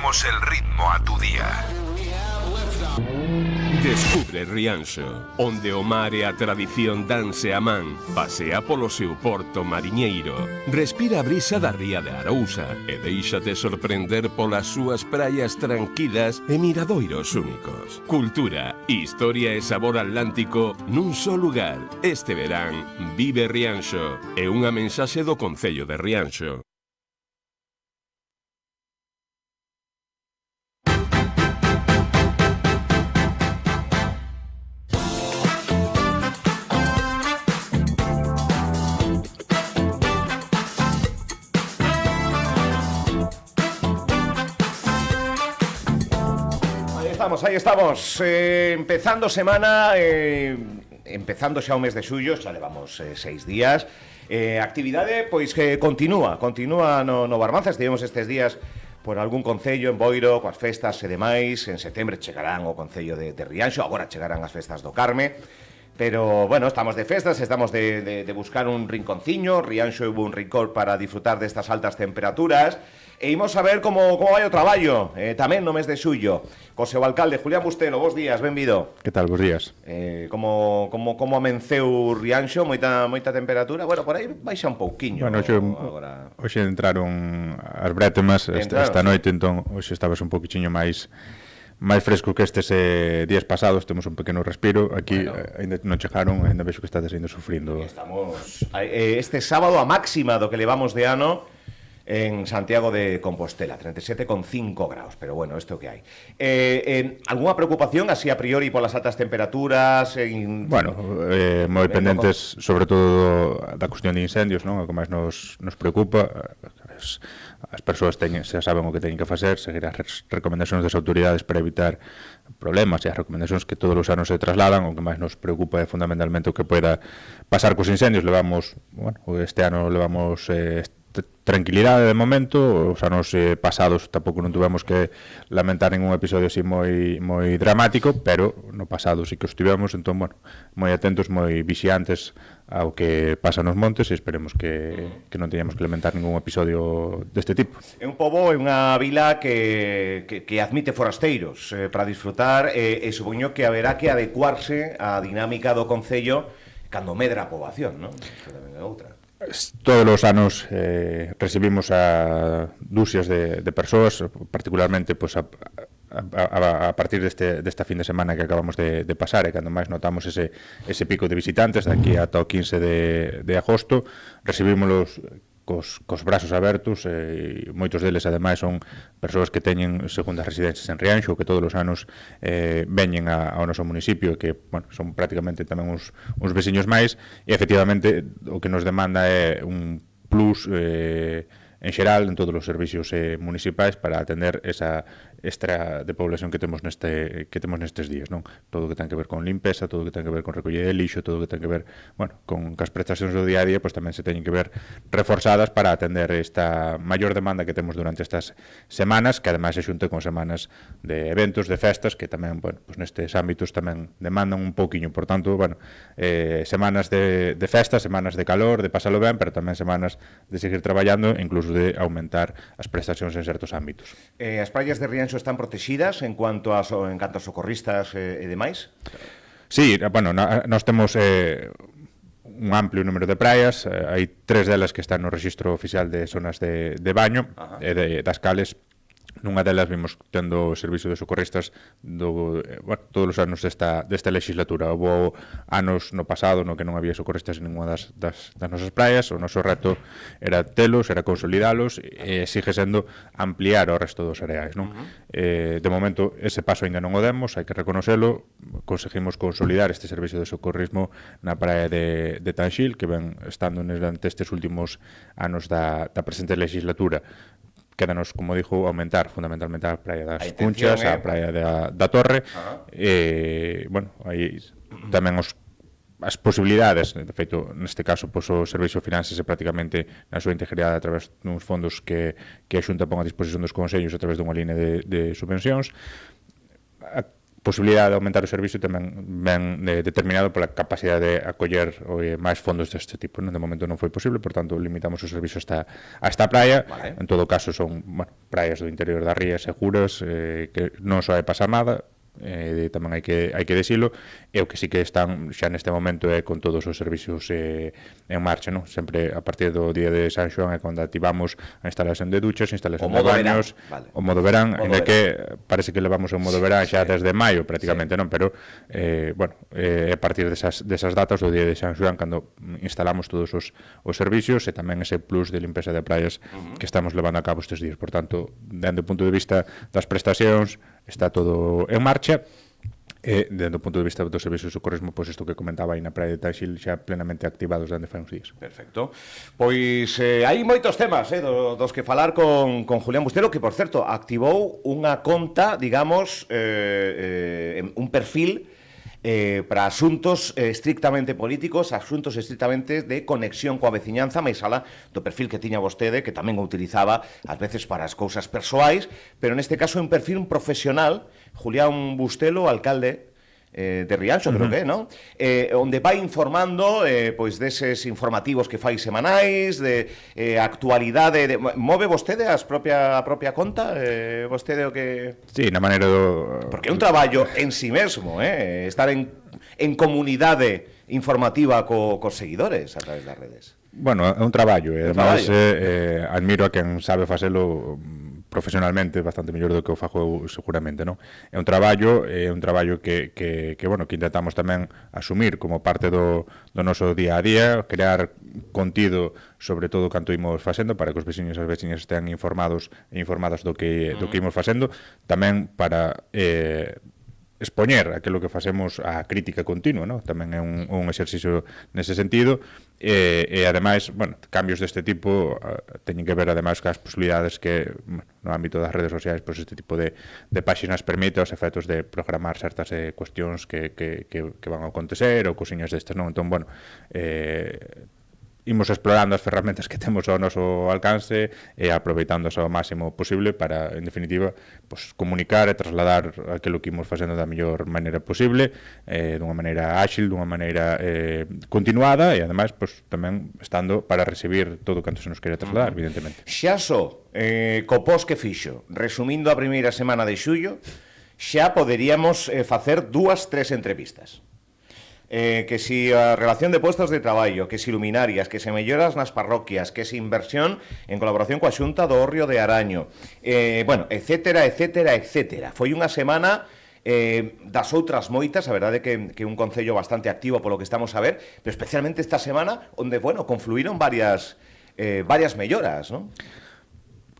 ponemos el ritmo a tu día. Descubre Rianxo, onde o mar e a tradición danse a man. Pasea polo seu porto mariñeiro. Respira a brisa da ría de Arousa e deixate sorprender polas súas praias tranquilas e miradoiros únicos. Cultura, historia e sabor atlántico nun só lugar. Este verán, vive Rianxo. É unha mensaxe do Concello de Rianxo. Aí estamos, empezando semana, empezando xa o mes de xullo, xa levamos 6 días. Actividade, pois, que continúa no Barbanza. Estivemos estes días por algún concello en Boiro, coas festas e demais. En setembro chegarán o concello de Rianxo, agora chegarán as festas do Carme. Pero, bueno, estamos de festas, estamos de buscar un rinconciño. Rianxo hubo un rincón para disfrutar destas altas temperaturas. E imos a ver como vai o traballo, tamén no mes de xullo. Co seu alcalde, Julián Bustelo, bos días, benvido. Que tal, bos días? Como amenceu Rianxo, moita temperatura? Bueno, por aí baixa un pouquiño. Bueno, hoxe entraron as brétemas esta noite, entón hoxe estabas un pouquiño máis fresco que estes días pasados. Temos un pequeno respiro. Aquí, ainda non chegaron, ainda vexo que estades ainda sufrindo. Estamos este sábado a máxima do que levamos de ano en Santiago de Compostela, 37,5 graus, pero bueno, isto que hai. Alguna preocupación, así a priori, polas altas temperaturas? Bueno, moi pendentes, sobre todo, da cuestión de incendios, non? O que máis nos preocupa. As persoas xa saben o que teñen que facer, seguir as recomendacións das autoridades para evitar problemas, e as recomendacións que todos os anos se trasladan. O que máis nos preocupa é fundamentalmente o que poida pasar cos incendios. Este ano levamos tranquilidade de momento. Os anos pasados tampouco non tuvemos que lamentar ningún episodio así moi dramático, pero no pasado sí que os tivemos. Entón, bueno, moi atentos, moi vixiantes ao que pasa nos montes, e esperemos que non teñamos que lamentar ningún episodio deste tipo. É un pobo, é unha vila que admite forasteiros para disfrutar, e supoño que haberá que adecuarse á dinámica do concello cando medra a poboación, non? Que tamén é outra. Todos os anos recibimos a dúcias de persoas, particularmente pues, a partir desta fin de semana que acabamos de pasar, e cando máis notamos ese pico de visitantes daqui ata o 15 de agosto. Recibímolos cos brazos abertos, e moitos deles ademais son persoas que teñen segundas residencias en Rianxo, que todos os anos veñen ao noso municipio, que bueno, son prácticamente tamén uns veciños máis, e efectivamente o que nos demanda é un plus en xeral en todos os servicios municipais para atender esa extra de población que temos nestes días, non? Todo o que ten que ver con limpeza, todo o que ten que ver con recollida de lixo, todo o que ten que ver, bueno, con as prestacións do día a día, pois tamén se teñen que ver reforzadas para atender esta maior demanda que temos durante estas semanas, que ademais se xunte con semanas de eventos, de festas, que tamén, bueno, pois nestes ámbitos tamén demandan un pouquiño. Por tanto, bueno, semanas de festas, semanas de calor, de pasalo ben, pero tamén semanas de seguir traballando, incluso de aumentar as prestacións en certos ámbitos. As praias de Rianxo están protegidas en cuanto a socorristas e demais? Sí, bueno, nós temos un amplio número de praias. Hai 3 delas que están no rexistro oficial de zonas de baño, e das cales nunha delas vimos tendo o servicio de socorristas todos os anos desta legislatura. Houve anos no pasado no que non había socorristas en ninguna das nosas praias. O noso reto era telos, era consolidalos, e sigue sendo ampliar o resto dos areais, non? De momento ese paso ainda non o demos, hai que reconocelo. Conseguimos consolidar este servicio de socorrismo na praia de Tanxil, que ven estando durante estes últimos anos da presente legislatura. Quédanos, como dixo, aumentar fundamentalmente a praia das Cunchas, a praia da Torre. Bueno, aí tamén as posibilidades, de feito, neste caso, pois, o Servicio Finanzas é prácticamente na súa integridade a través duns fondos que a Xunta pon a disposición dos consellos a través dunha línea de subvencións. posibilidade de aumentar o servicio tamén ben determinado pola capacidade de acoller máis fondos deste tipo, non? De momento non foi posible, por tanto limitamos o servicio hasta a praia. Vale. En todo caso son praias do interior da ría seguras, que non só vai pasar nada, tamén hai que decilo, e o que sí que están xa neste momento é con todos os servicios en marcha, non? Sempre a partir do día de San Xoán é cando activamos a instalación de duchas, instalación de baños, o modo verán, ainda que parece que levamos o modo verán xa desde maio prácticamente, non? Pero a partir desas datas do día de San Xoán cando instalamos todos os servicios e tamén ese plus de limpeza de praias que estamos levando a cabo estes días. Por tanto, dende o punto de vista das prestacións, está todo en marcha. E, dende o punto de vista do servicio de socorrismo, pois isto que comentaba aí na praia de Taxil xa plenamente activados dende fai uns días. Perfecto. Pois hai moitos temas dos que falar con Julián Bustelo, que, por certo, activou unha conta, digamos, un perfil para asuntos estrictamente políticos, asuntos estrictamente de conexión coa veciñanza, máis alá do perfil que tiña vostede, que tamén o utilizaba ás veces para as cousas persoais, pero neste caso un perfil profesional, Julián Bustelo, alcalde de Rianxo, creo que, non? Onde vai informando pois deses informativos que fai semanais, de actualidade, move vostede a propia conta? Vostede o que... Sí, na maneira do... Porque é un traballo en si mesmo, estar en comunidade informativa cos seguidores a través das redes. Bueno, é un traballo, e además admiro a quen sabe facelo profesionalmente bastante mellor do que o fago eu seguramente, non? É un traballo que intentamos tamén asumir como parte do noso día a día, crear contido sobre todo canto imos facendo para que os veciños e as veciñas estean informados e informadas do que imos facendo, tamén para expoñer aquilo que facemos a crítica continua, ¿no? Tamén é un exercicio nese sentido e ademais, bueno, cambios deste tipo teñen que ver ademais cas posibilidades que no ámbito das redes sociais, pois este tipo de páxinas permite os efectos de programar certas cuestións que van a acontecer ou cosiñas destas, non? Entón, bueno, imos explorando as ferramentas que temos ao noso alcance e aproveitándoas ao máximo posible para, en definitiva, pues, comunicar e trasladar aquilo que imos facendo da mellor maneira posible, dunha maneira áxil, dunha maneira continuada e, ademais, pues, tamén estando para recibir todo canto se nos quere trasladar, evidentemente. Xa só, co pos que fixo, resumindo a primeira semana de xullo, xa poderíamos facer 2-3 entrevistas. Que si a relación de puestos de traballo, que si luminarias, que se melloras nas parroquias, que si inversión en colaboración coa Xunta do Hórreo de Araño, bueno, etcétera, etcétera, etcétera. Foi unha semana das outras moitas, a verdade que un concello bastante activo polo que estamos a ver, pero especialmente esta semana onde, bueno, confluíron varias melloras, non?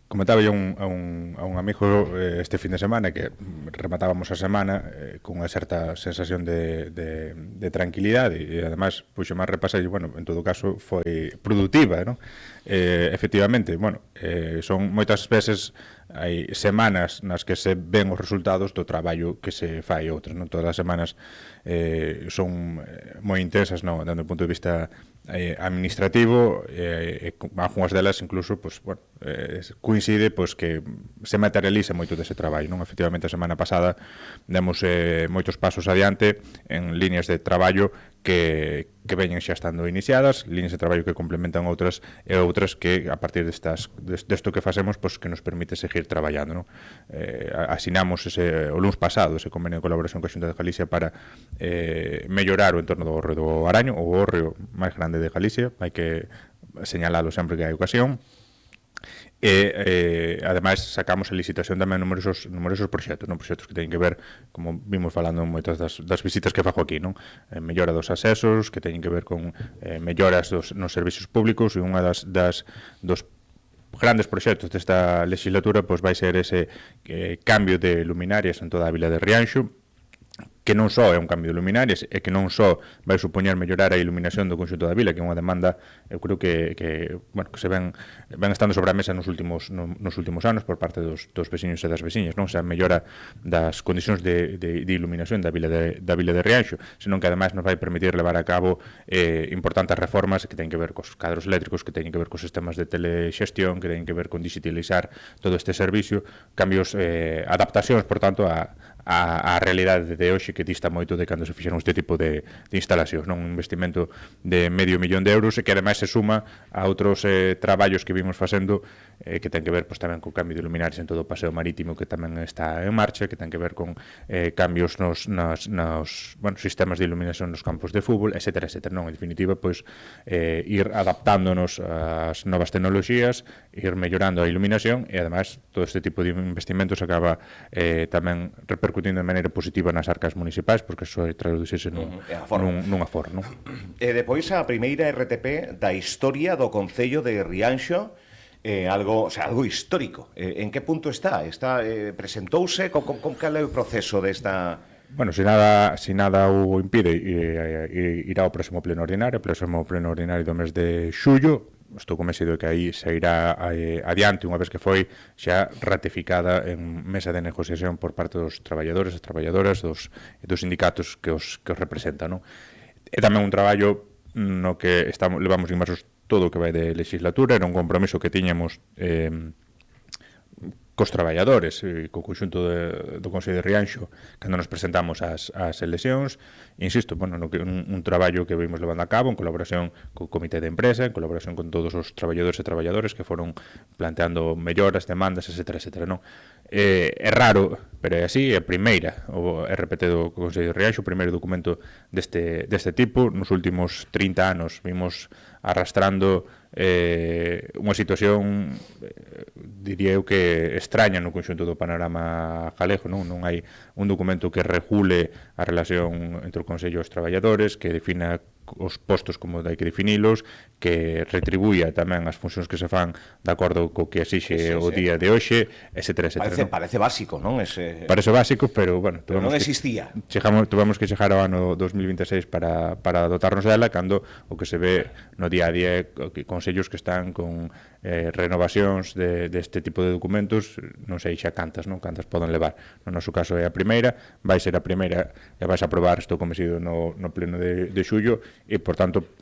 Comentaba yo a un amigo este fin de semana que rematábamos a semana con unha certa sensación de tranquilidade e además puxo máis repasar e, bueno, en todo caso foi produtiva, non? Efectivamente, bueno, son moitas veces hai semanas nas que se ven os resultados do traballo que se fai outras, non? Todas as semanas son moi intensas, non? Dando o punto de vista administrativo, algunhas delas incluso, pues, bueno, coincide pues, que se materializa moito dese traballo, non? Efectivamente, a semana pasada demos moitos pasos adiante en líneas de traballo que veñen xa estando iniciadas, líneas de traballo que complementan outras e outras que a partir desto que facemos, pues, que nos permite seguir traballando, non? Asinamos o luns pasado ese convenio de colaboración coa Xunta de Galicia para mellorar o entorno do Hórreo do Araño, o hórreo máis grande de Galicia, hai que señalalo sempre que hai ocasión. E ademais sacamos a licitación tamén numerosos proxectos, non? Proxectos que teñen que ver, como vimos falando en moitas das visitas que fago aquí, non? Mellora dos accesos, que teñen que ver con melloras nos servicios públicos, e unha dos grandes proxectos desta legislatura pois vai ser ese cambio de luminarias en toda a vila de Rianxo, que non só é un cambio de luminarias e que non só vai supoñer mellorar a iluminación do conxunto da vila, que é unha demanda, eu creo que se ven estando sobre a mesa nos últimos anos por parte dos veciños e das veciñas, non? Xa mellora das condicións de iluminación da vila de Rianxo, senón que ademais nos vai permitir levar a cabo importantes reformas que teñen que ver cos cadros eléctricos, que teñen que ver cos sistemas de telexestión, que teñen que ver con digitalizar todo este servicio, cambios, adaptacións, por tanto, a a realidade de hoxe que dista moito de cando se fixeron este tipo de instalacións, non? Un investimento de €500.000 e que ademais se suma a outros traballos que vimos facendo que ten que ver pois, tamén co cambio de luminarias en todo o paseo marítimo que tamén está en marcha, que ten que ver con cambios nos sistemas de iluminación nos campos de fútbol, etcétera, etcétera. Non, en definitiva, pois ir adaptándonos ás novas tecnoloxías, ir mellorando a iluminación e ademais todo este tipo de investimentos acaba tamén repercutindo de maneira positiva nas arcas municipais porque iso traducirse nun aforro, non? E depois a primeira RTP da historia do Concello de Rianxo, algo histórico. En que punto está? Presentouse? Cal é o proceso desta... Bueno, se nada o impide, irá ao próximo pleno ordinario do mes de xullo. Estou convencido de que aí se irá adiante unha vez que foi xa ratificada en mesa de negociación por parte dos traballadores, as traballadoras, dos sindicatos que os representan, non? É tamén un traballo no que levamos inmersos todo o que vai de legislatura, era un compromiso que tiñamos cos traballadores e co conxunto do Consello de Rianxo cando nos presentamos ás eleccións. Insisto, bueno, un traballo que vimos levando a cabo en colaboración co comité de empresa, en colaboración con todos os traballadores e traballadoras que foron planteando melloras, demandas, etcétera, etcétera, non? É raro, pero é así, é a primeira o RPT do Consello de Rianxo, o primeiro documento deste tipo. Nos últimos 30 anos vimos arrastrando unha situación, diría eu que extraña no conxunto do panorama galego, non hai un documento que regule a relación entre o Consello e os traballadores, que defina os postos como hai que definilos, que retribuía tamén as funcións que se fan de acordo co que exixe o día de hoxe, etcétera, etcétera. Parece básico, non? Parece básico, pero, bueno, non existía. Tuvemos que chegar ao ano 2026 para dotarnos dela, cando o que se ve no día a día é consellos que están con renovacións deste tipo de documentos, non sei xa cantas poden levar. No noso caso é a primeira, vai ser a primeira e vais a aprobar, estou convencido, no pleno de xullo, e, por tanto,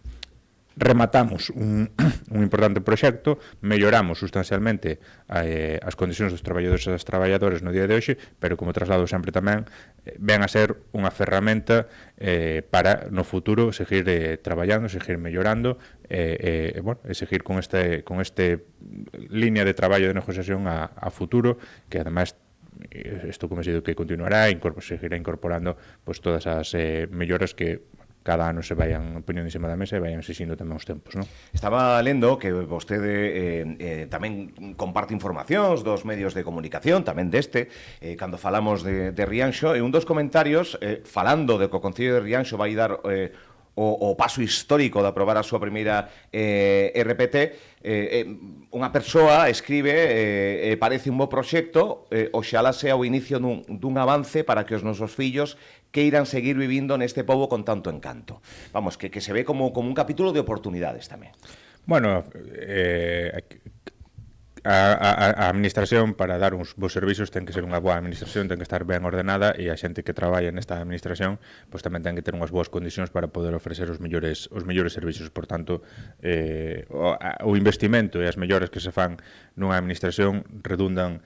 rematamos un importante proxecto, melloramos sustancialmente as condicións dos traballadores e das traballadoras no día de hoxe, pero, como traslado sempre tamén, ven a ser unha ferramenta para, no futuro, seguir traballando, seguir mellorando e seguir con este línea de traballo de negociación a futuro, que, ademais, estou convencido que continuará e seguirá incorporando todas as melloras que cada ano se vayan poñendo encima da mesa e vayan exixindo tamén os tempos, non? Estaba lendo que vostede tamén comparte informacións dos medios de comunicación, tamén cando falamos de Rianxo, e un dos comentarios, falando de que o Concello de Rianxo vai dar o paso histórico de aprobar a súa primeira RPT, unha persoa escribe parece un bo proxecto, oxalá sea o inicio dun avance para que os nosos fillos queiran seguir vivindo neste pobo con tanto encanto. Vamos, que se ve como un capítulo de oportunidades tamén. Bueno, a administración, para dar uns bons servizos, ten que ser unha boa administración, ten que estar ben ordenada, e a xente que traballa nesta administración pois tamén ten que ter unhas boas condicións para poder ofrecer os mellores servizos. Por tanto, o investimento e as melloras que se fan nunha administración redundan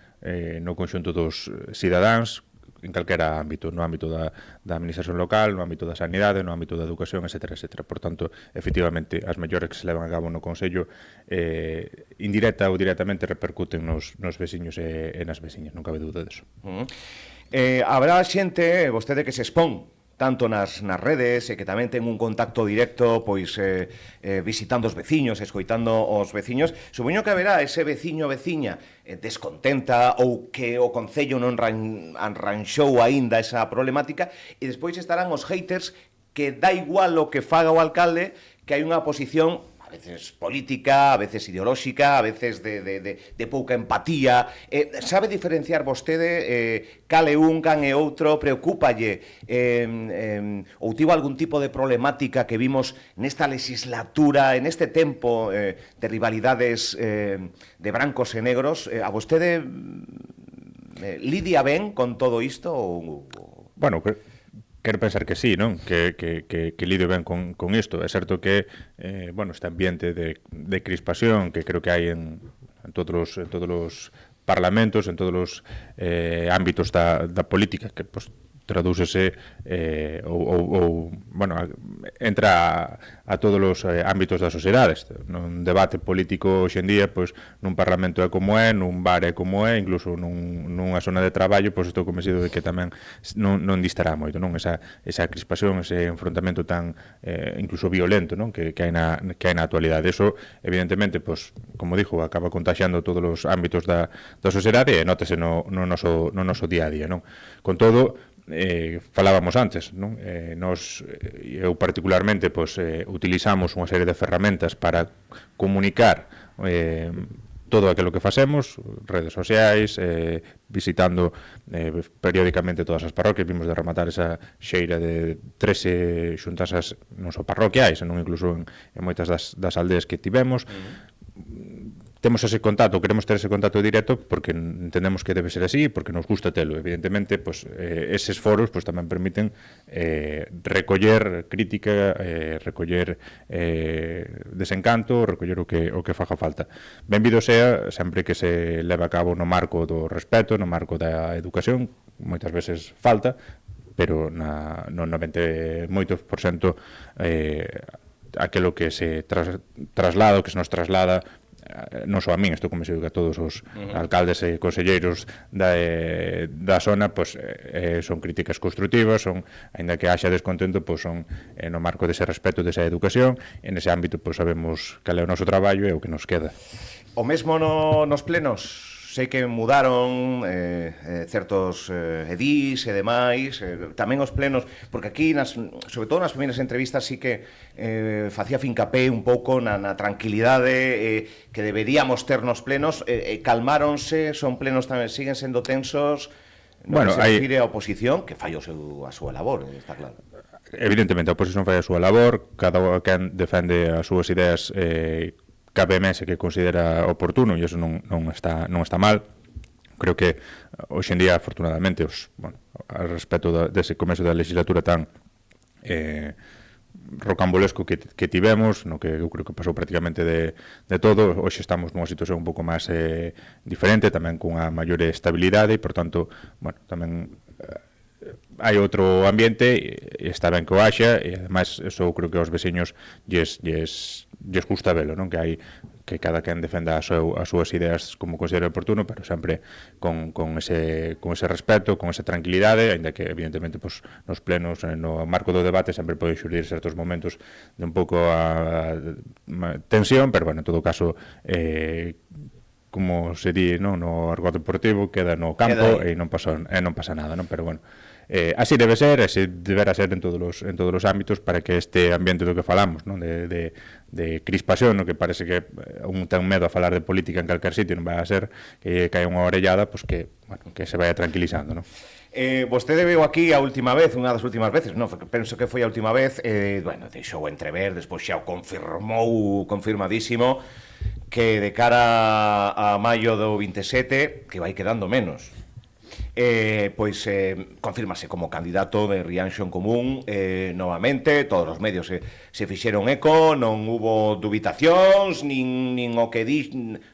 no conxunto dos cidadáns, en calquera ámbito, no ámbito da administración local, no ámbito da sanidade, no ámbito da educación, etcétera, etcétera. Por tanto, efectivamente, as melloras que se levan a cabo no Consello indirecta ou directamente repercuten nos veciños e nas veciñas, non cabe dúda deso. Habrá xente, vostede, que se expón tanto nas redes e que tamén ten un contacto directo visitando os veciños, escoitando os veciños. Supoño que haberá ese veciño ou veciña descontenta ou que o Concello non arranxou aínda esa problemática, e despois estarán os haters que dá igual o que faga o alcalde, que hai unha posición a veces política, a veces ideolóxica, a veces de pouca empatía. Sabe diferenciar vostede cal é un, can é outro? Preocúpalle ou tivo algún tipo de problemática que vimos nesta legislatura, en este tempo de rivalidades de brancos e negros? A vostede lidia ben con todo isto? Bueno, quero pensar que sí, non? Que lidio ben con isto. É certo que, este ambiente de crispación que creo que hai en todos os parlamentos, en todos os ámbitos da política, que pues, tradúcese entra a todos os ámbitos da sociedade. Nun debate político hoxe en día, pois, nun parlamento é como é, nun bar é como é, incluso nunha zona de traballo, pois estou convencido de que tamén non distará moito, non? Esa crispación, ese enfrontamento tan incluso violento, non? Que hai na actualidade. Eso, evidentemente, pois, como dixo, acaba contaxiando todos os ámbitos da sociedade e nótese no noso día a día, non? Con todo, falábamos antes, non? Eu particularmente pois, utilizamos unha serie de ferramentas para comunicar todo aquilo que facemos, redes sociais, visitando periódicamente todas as parroquias. Vimos de rematar esa xeira de 13 xuntanzas non só parroquiais, senón incluso en moitas das aldeas que tivemos. Temos ese contacto, queremos ter ese contacto directo porque entendemos que debe ser así, porque nos gusta telo. Evidentemente, pues, eses foros pues, tamén permiten recoller crítica, recoller desencanto, recoller o que faga falta. Benvido sea sempre que se leva a cabo no marco do respeto, no marco da educación, moitas veces falta, pero no 98% aquilo que se traslada, que se nos traslada, non só a min, estou convencido que a todos os alcaldes e conselleiros da zona, pois, son críticas constructivas, son, aínda que haxa descontento, pois, son no marco dese respeto, desa educación. En ese ámbito, pois, sabemos cal é o noso traballo e o que nos queda. O mesmo nos plenos, sei que mudaron certos edís e demais, tamén os plenos, porque aquí, sobre todo nas primeiras entrevistas, sí que facía fincapé un pouco na tranquilidade que deberíamos ter nos plenos. Calmáronse, son plenos tamén, siguen sendo tensos, non se refire a oposición, que fai a súa labor, está claro. Evidentemente, a oposición fai a súa labor, cada quen defende as súas ideas cabe mese que considera oportuno, e iso non está mal. Creo que hoxe en día, afortunadamente, al respecto dese comezo da legislatura tan rocambolesco que tivemos, no que eu creo que pasou prácticamente de todo, hoxe estamos nunha situación un pouco máis diferente, tamén cunha maior estabilidade, e, por tanto, tamén hai outro ambiente, e está ben que o haxa, e ademais eso creo que aos veciños lles gusta velo, non? Que cada quen defenda as súas ideas como considera oportuno, pero sempre con ese respeto, con esa tranquilidade, aínda que evidentemente pues, nos plenos, no marco do debate, sempre pode xurdir certos momentos de un pouco a tensión, pero bueno, en todo caso como se di, non, no argot deportivo, queda no campo e non pasa nada, non? Pero bueno, así debe ser, así deberá ser en todos os ámbitos, para que este ambiente do que falamos, non, de crispación, no, que parece que un ten medo a falar de política en calquer sitio, non vai a ser que caia unha orellada, pues que se vaya tranquilizando, non? Vostede veu aquí a última vez, unha das últimas veces, non, penso que foi a última vez, deixou entrever, despois xa o confirmadísimo, que de cara a maio do 27, que vai quedando menos, confírmase como candidato de Rianxo en Común novamente. Todos os medios se fixeron eco, non hubo dubitacións, nin o que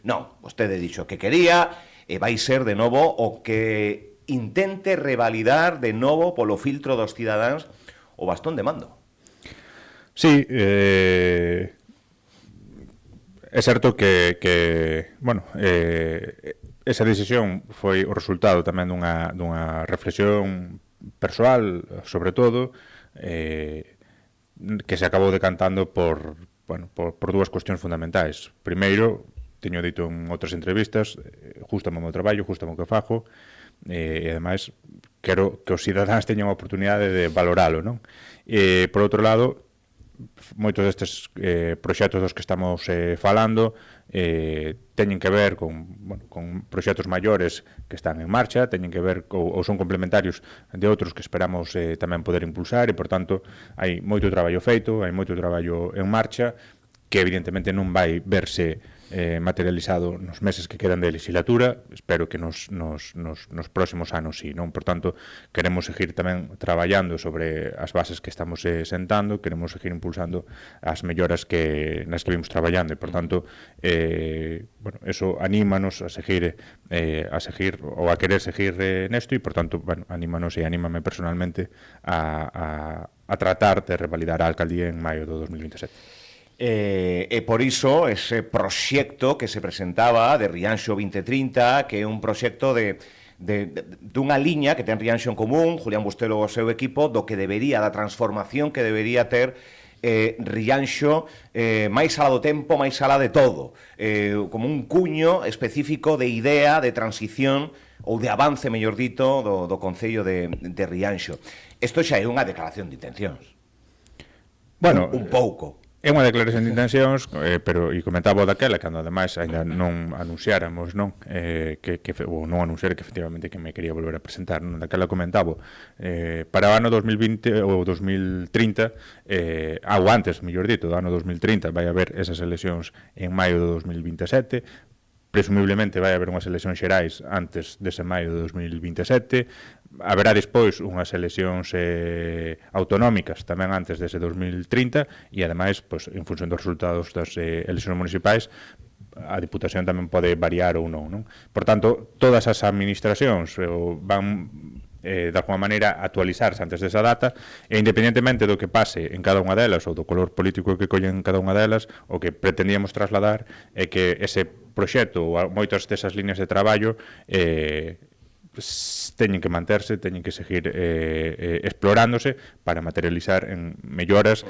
non, vostede dixo que quería, e vai ser de novo o que intente revalidar de novo polo filtro dos cidadáns o bastón de mando. Sí, é certo que esa decisión foi o resultado tamén dunha reflexión persoal, sobre todo, que se acabou decantando por dúas cuestións fundamentais. Primeiro, teño dito en outras entrevistas, gústame o meu traballo, gústame o que fago, e ademais quero que os cidadáns teñan a oportunidade de valoralo, non? E, por outro lado, moitos destes proxectos dos que estamos falando teñen que ver con proxectos maiores que están en marcha, teñen que ver ou son complementarios de outros que esperamos tamén poder impulsar, e, por tanto, hai moito traballo feito, hai moito traballo en marcha, que evidentemente non vai verse materializado nos meses que quedan de legislatura, espero que nos próximos anos sí, non? Por tanto, queremos seguir tamén traballando sobre as bases que estamos sentando, queremos seguir impulsando as melloras nas que vimos traballando, e, por tanto, bueno, eso anímanos a seguir ou a querer seguir nesto, e, por tanto, bueno, anímanos e anímame personalmente a tratar de revalidar a alcaldía en maio do 2027. E por iso, ese proxecto que se presentaba de Rianxo 2030, que é un proxecto dunha liña que ten Rianxo en común, Julián Bustelo e o seu equipo, da transformación que debería ter Rianxo máis alá do tempo, máis alá de todo, como un cuño específico de idea, de transición ou de avance, mellor dito, do Concello de Rianxo. Isto xa é unha declaración de intencións. Bueno, un pouco. É unha declaración de intencións, pero e comentaba daquela, cando ademais ainda non anunciáramos, non? Ou non anunciar que efectivamente que me quería volver a presentar, non? Daquela comentaba, para o ano 2020 ou 2030, ou antes, mellor dito, do ano 2030, vai haber esas eleccións en maio do 2027, presumiblemente vai haber unhas eleccións xerais antes dese maio de 2027, haberá despois unhas eleccións autonómicas tamén antes dese 2030 e, ademais, pois, en función dos resultados das eleccións municipais, a Diputación tamén pode variar ou non, non? Por tanto, todas as administracións van de alguma maneira actualizarse antes desa data, e independentemente do que pase en cada unha delas ou do color político que collen cada unha delas, o que pretendíamos trasladar é que ese proxecto ou moitas desas líneas de traballo teñen que manterse, teñen que seguir explorándose para materializar en melloras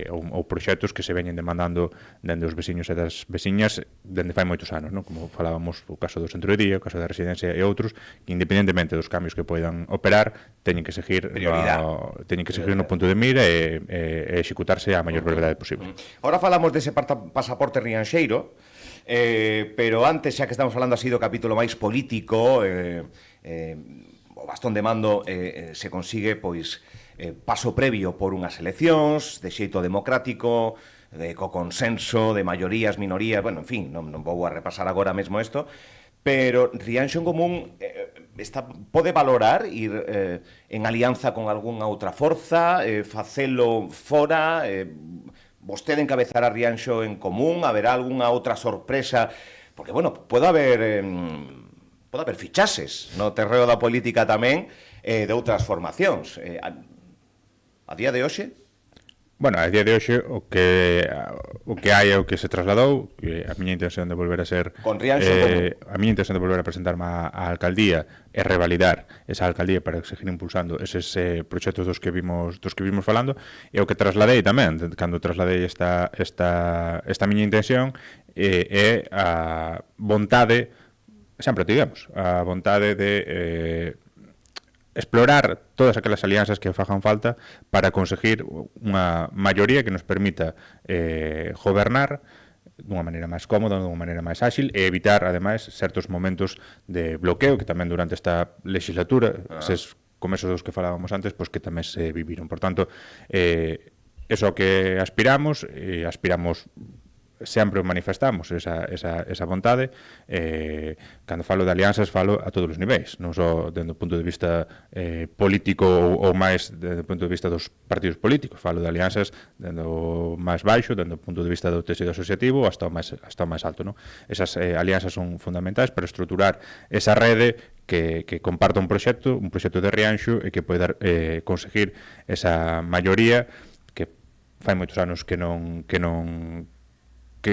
ou proxectos que se veñen demandando dende os veciños e das veciñas dende fai moitos anos, non? Como falábamos o caso do centro de día, o caso da residencia e outros, que independentemente dos cambios que poidan operar, teñen que seguir no punto de mira e executarse a maior brevedade posible. Ahora falamos dese pasaporte rianxeiro, pero antes, xa que estamos falando así do capítulo máis político, o bastón de mando se consigue, pois, paso previo por unhas eleccións de xeito democrático, co consenso de maiorías, minorías, bueno, en fin, non vou a repasar agora mesmo isto, pero Rianxo en común pode valorar ir en alianza con algunha outra forza, facelo fora, vostede encabezará Rianxo en común, haberá algunha outra sorpresa, porque, bueno, pode haber fichases no terreo da política tamén de outras formacións. A día de hoxe? Bueno, a día de hoxe o que hai é o que se trasladou, que a miña intención de volver a ser con Rianxo a miña intención de volver a presentarme á alcaldía é revalidar esa alcaldía para seguir impulsando eses proxectos dos que vimos falando, e o que trasladei tamén, cando trasladei esta miña intención, é a vontade, sempre tivemos, a vontade de explorar todas aquelas alianzas que fagan falta para conseguir unha maioría que nos permita gobernar dunha maneira máis cómoda, dunha maneira máis áxil, e evitar, ademais, certos momentos de bloqueo que tamén durante esta legislatura, eses começos dos que falábamos antes, pois que tamén se viviron. Por tanto, eso que aspiramos, sempre manifestamos esa vontade. Cando falo de alianzas, falo a todos os niveis, non só dende o punto de vista político ou máis dende o punto de vista dos partidos políticos. Falo de alianzas dende o máis baixo, dende o punto de vista do tecido asociativo hasta o máis alto, non? Esas alianzas son fundamentais para estruturar esa rede que comparta un proxecto de Rianxo e que poida conseguir esa maioría que fai moitos anos que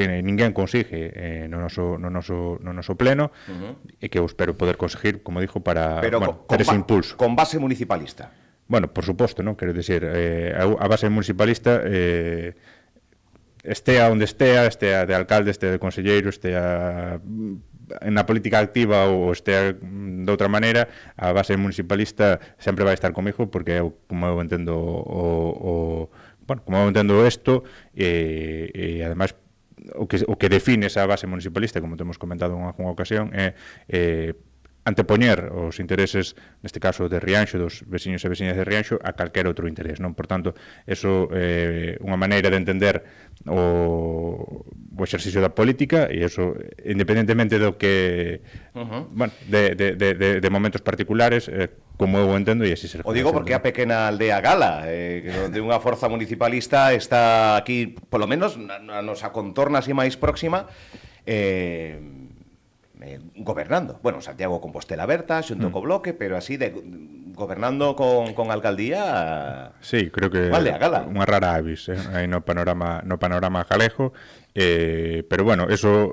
ninguén consigue no noso pleno, e que eu espero poder conseguir, como dixo, para ter ese impulso. Con base municipalista? Bueno, por suposto, non? Quero dicir, a base municipalista estea onde estea de alcalde, estea de conselleiro, estea na política activa ou estea de outra maneira, a base municipalista sempre vai estar comigo, porque é como eu entendo como eu entendo isto, e ademais o que define esa base municipalista, como temos comentado en alguna ocasión, é antepoñer os intereses, neste caso de Rianxo, dos veciños e veciñas de Rianxo, a calquer outro interés, non? Por tanto, eso é unha maneira de entender o exercicio da política, e iso, independentemente do que bueno, de momentos particulares, como eu entendo, e así se o digo porque a pequena aldea Gala, de unha forza municipalista está aquí, polo menos na nosa contorna así máis próxima, gobernando. Bueno, Santiago Compostela Berta, xunto co Bloque, pero así gobernando con alcaldía. Sí, creo que Vale, a Gala. Unha rara avis, aí no panorama galego, pero bueno, eso,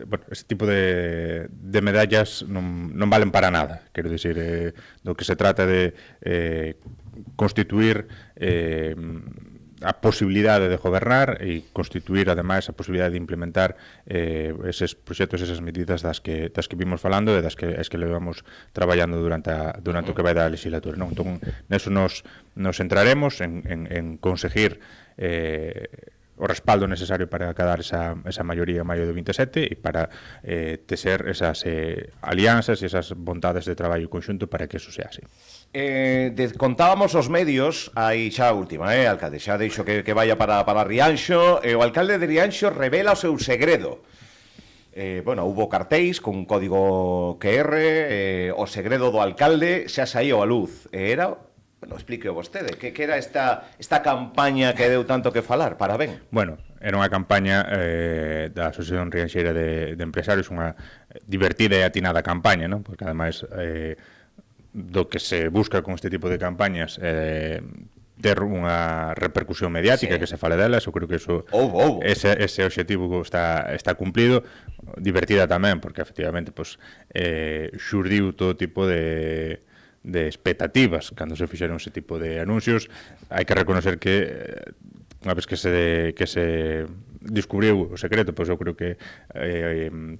bueno, ese tipo de medallas non valen para nada, quero dicir, do que se trata de constituir a posibilidade de gobernar e constituir, ademais, a posibilidade de implementar eses proxectos, esas medidas das que vimos falando e das que levamos traballando durante o que vai da legislatura, non? Entón, neso nos centraremos en conseguir o respaldo necesario para acadar esa maioría en maio do 27 e para tecer esas alianzas e esas vontades de traballo conxunto para que eso sea así. Contábamos os medios, aí xa a última, alcalde, xa deixo que vaya para Rianxo, o alcalde de Rianxo revela o seu segredo. Bueno, hubo cartéis con un código QR, o segredo do alcalde xa saíu a luz, era... Bueno, explique vostede, que era esta campaña que deu tanto que falar, para ben? Bueno, era unha campaña da Asociación Rianxeira de Empresarios, unha divertida e atinada campaña, non? Porque ademais do que se busca con este tipo de campañas ter unha repercusión mediática, sí, que se fale delas, eu creo que eso ese obxectivo está cumplido. Divertida tamén, porque efectivamente pues, xurdiu todo tipo de expectativas cando se fixeron ese tipo de anuncios. Hai que reconocer que unha vez que se descubriu o secreto, pois eu creo que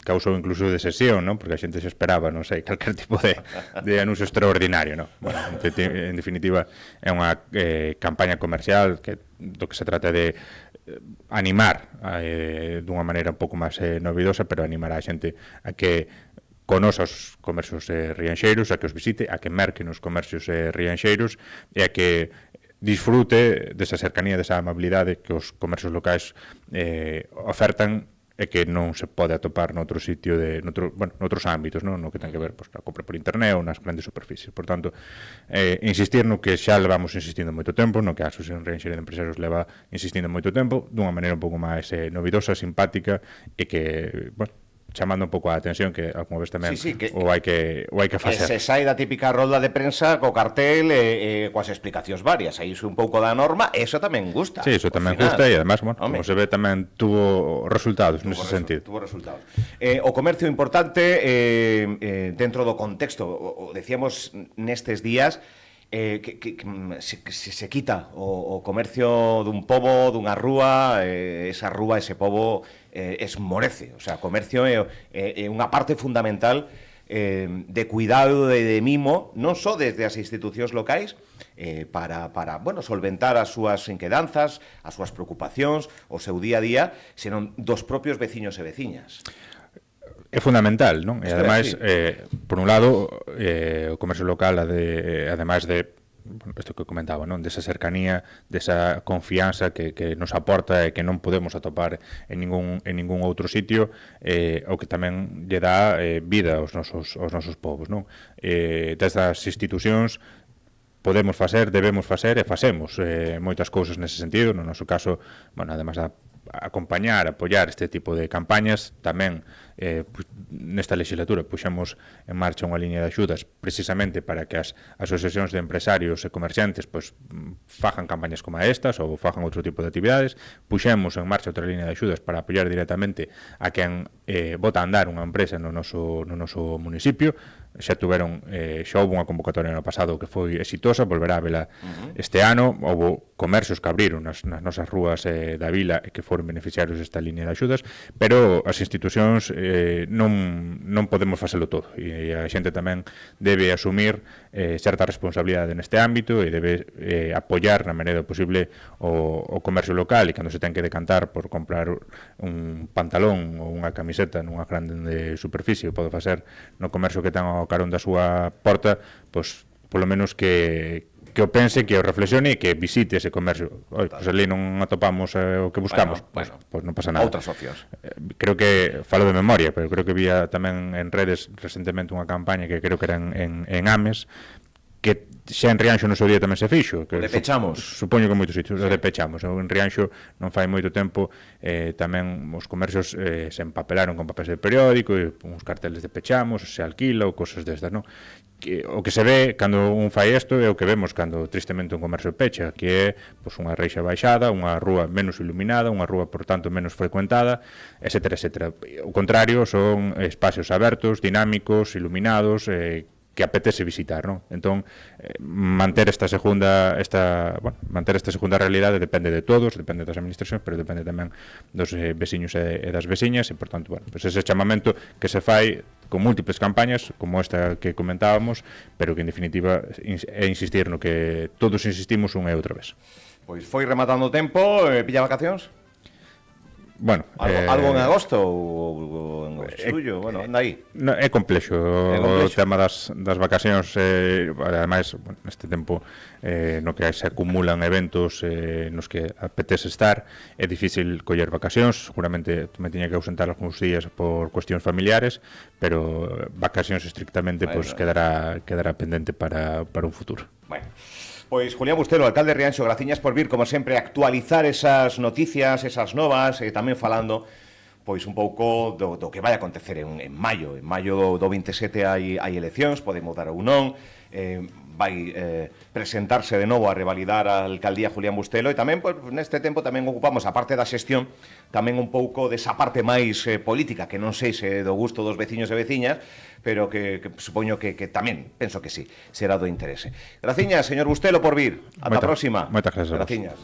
causou incluso decepción, non? Porque a xente se esperaba, non sei, calquer tipo de anuncio extraordinario, non? Bueno, en definitiva é unha campaña comercial do que se trata de animar dunha maneira un pouco máis novidosa, pero animar a xente a que conoce os comercios rianxeiros, a que os visite, a que merque nos comercios rianxeiros e a que disfrute desa cercanía, desa amabilidade que os comercios locais ofertan e que non se pode atopar noutro sitio, noutros ámbitos, non? No que ten que ver pois, a compra por internet ou nas grandes superficies. Por tanto, insistir no que xa levamos insistindo moito tempo, no que a Asociación Rianxeira de Empresarios leva insistindo moito tempo, dunha maneira un pouco máis novidosa, simpática e que, bueno, chamando un pouco a atención que algunha vez tamén o hai que facer. Se sai da típica rolda de prensa co cartel coas explicacións varias, aí un pouco da norma, eso tamén gusta. Sí, eso tamén gusta e además, bueno, como se ve tamén tuvo resultados nese sentido. Tuvo resultados. O comercio importante dentro do contexto, decíamos nestes días, que se quita o comercio dun pobo, dunha rúa, esa rúa, ese pobo esmorece. O sea, o comercio é unha parte fundamental de cuidado e de mimo, non só desde as institucións locais, para bueno, solventar as súas inquedanzas, as súas preocupacións, o seu día a día, senón dos propios veciños e veciñas. É fundamental, non? E ademais, por un lado, o comercio local, ademais de isto que comentaba, non? Desa cercanía, desa confianza que nos aporta e que non podemos atopar en ningún outro sitio, o que tamén lle dá vida aos nosos povos, non? Desde as institucións podemos facer, debemos facer e facemos moitas cousas nese sentido. No noso caso, bueno, además de acompañar, apoiar este tipo de campañas, tamén nesta legislatura puxemos en marcha unha liña de axudas precisamente para que as asociacións de empresarios e comerciantes pois fajan campañas como estas ou fajan outro tipo de actividades. Puxemos en marcha outra liña de axudas para apoiar directamente a quen bota a andar unha empresa no noso municipio. Xa houve unha convocatoria no pasado que foi exitosa, volverá a vela este ano. Houve comercios que abriron nas nosas rúas da vila e que foron beneficiarios desta liña de axudas, pero as institucións non podemos facelo todo e a xente tamén debe asumir certa responsabilidade neste ámbito e debe apoiar na maneira posible o comercio local, e cando se ten que decantar por comprar un pantalón ou unha camiseta nunha grande superficie, pode facer no comercio que ten ao carón da súa porta, pois polo menos que que o pense, que o reflexione e que visite ese comercio. Pois ali non atopamos o que buscamos, pois non pasa nada. Outras opcións. Creo que, falo de memoria, pero creo que vía tamén en redes recentemente unha campaña que creo que era en Ames, que xa en Rianxo no seu día tamén se fixo, que o de Pechamos. Supoño que en moitos sitios, o de Pechamos. En Rianxo non fai moito tempo tamén os comercios se empapelaron con papéis de periódico e uns carteles de Pechamos, se alquila ou cosas destas, non? O que se ve cando un fai isto é o que vemos cando tristemente un comercio pecha, que é pois, unha reixa baixada, unha rúa menos iluminada, unha rúa, por tanto, menos frecuentada, etcétera, etcétera. O contrario, son espacios abertos, dinámicos, iluminados, que apetece visitar, non? Entón, manter esta segunda realidade depende de todos, depende das administracións, pero depende tamén dos veciños e das veciñas, e, por tanto, pues ese chamamento que se fai con múltiples campañas, como esta que comentábamos, pero que, en definitiva, é insistir no que todos insistimos unha e outra vez. Pois foi rematando o tempo, pilla vacacións? Bueno, algo en agosto ou en xullo, bueno, anda aí. No, é complexo o tema das vacacións, ademais, bueno, neste tempo no que se acumulan eventos nos que apetece estar, é difícil coller vacacións, seguramente me tiña que ausentar algúns días por cuestións familiares, pero vacacións estrictamente pues, quedará pendente para un futuro. Bueno. Pois Julián Bustelo, alcalde de Rianxo, graciñas por vir, como sempre, actualizar esas noticias, esas novas, tamén falando pois un pouco do que vai acontecer en maio. En maio do 27 hai eleccións, pode mudar ou non, vai presentarse de novo a revalidar a alcaldía Julián Bustelo, e tamén, pois, neste tempo, tamén ocupamos, a parte da xestión, tamén un pouco desa parte máis política, que non sei se do gusto dos veciños e veciñas, pero que supoño que tamén, penso que sí, será do interese. Graciñas, señor Bustelo, por vir. Ata a próxima. Moitas gracias. Graciñas.